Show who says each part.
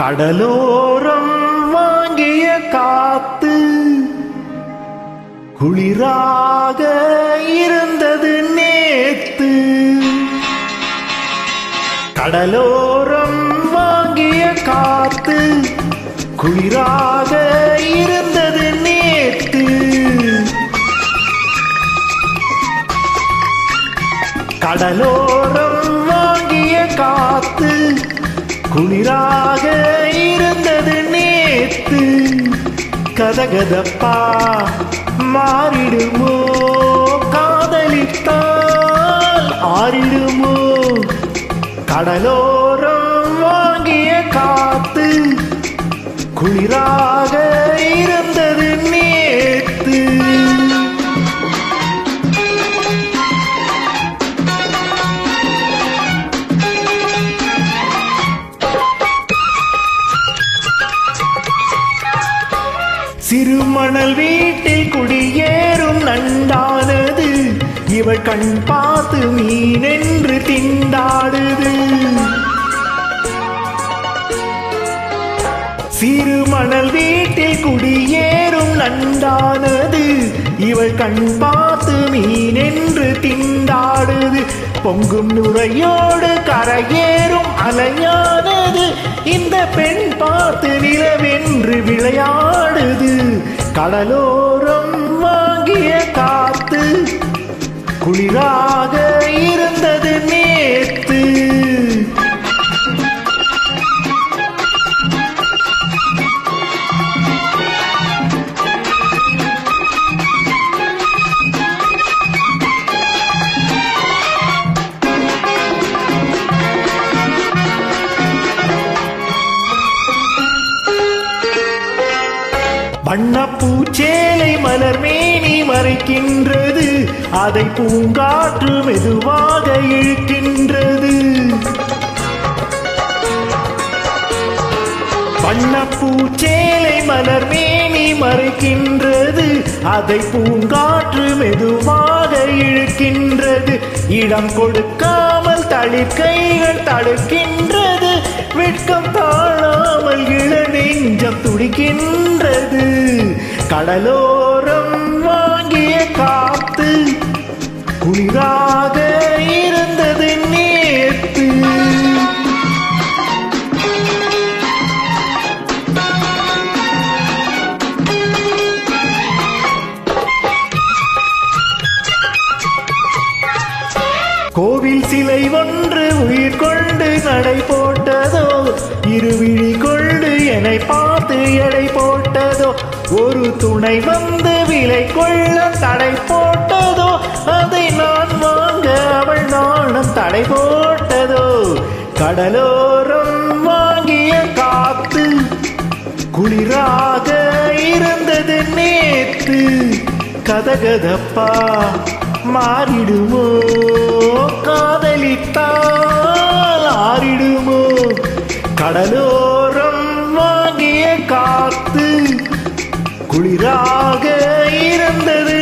Speaker 1: கடலோரம் வாங்கிய காத்து குளிராக இருந்தது நேத்து. கடலோரம் வாங்கிய காத்து குளிராக இருந்தது நேத்து. கடலோரம் வாங்கிய காத்து குளிராக இருந்தது நேத்து. கதகதப்பா மாறிடுமோ, காதலித்தால் ஆறிடுமோ. கடலோரம் வாங்கிய காத்து குளிராக இருந்தது நேத்து. சிறுமணல் வீட்டில் குடியேறும் நண்டானது இவள் கண் பார்த்து மீனென்று திண்டாடுது. சிறுமணல் வீட்டில் குடியேறும் நண்டானது இவள் கண் பார்த்து மீனென்று திண்டாடுது. பொங்கும் நுரையோடு கரையேறும் அலையானது இந்த பெண் பார்த்து நிலவென்று விளையாடுது. கடலோரம் வாங்கிய காத்து குளிராக இருந்தது நேத்து. வண்ணப்பூச்சேலை மலர் மேனி மறைக்கின்றது, அதை பூங்காற்று மெதுவாக இழுக்கின்றது. வண்ணப்பூச்சேலை மலர் மேனி மறைக்கின்றது, அதை பூங்காற்று மெதுவாக இழுக்கின்றது. இடம் கொடுக்காமல் தளிர்கைகள் தடுக்கின்றது, வெட்கம் தாழாமல் இள நெஞ்சம் துடிக்கின்றது. கடலோரம் வாங்கிய காத்து குளிராக இருந்தது நேத்து. கோவில் சிலை ஒன்று உயிர் கொண்டு நடை போட்டதோ, இருவிழி கொண்டு என்னை பார்த்து எடை போட்டதோ. ஒரு துணை வந்து விலை கொள்ள தடை போட்டதோ, அதை நான் வாங்க அவள் நாணம் தடை போட்டதோ. கடலோரம் வாங்கிய காத்து குளிராக இருந்தது நேத்து. கதகதப்பா மாறிடுமோ, காதலித்தால் ஆறிடுமோ. கடலோரம் வாங்கிய காத்து குளிராக இருந்தது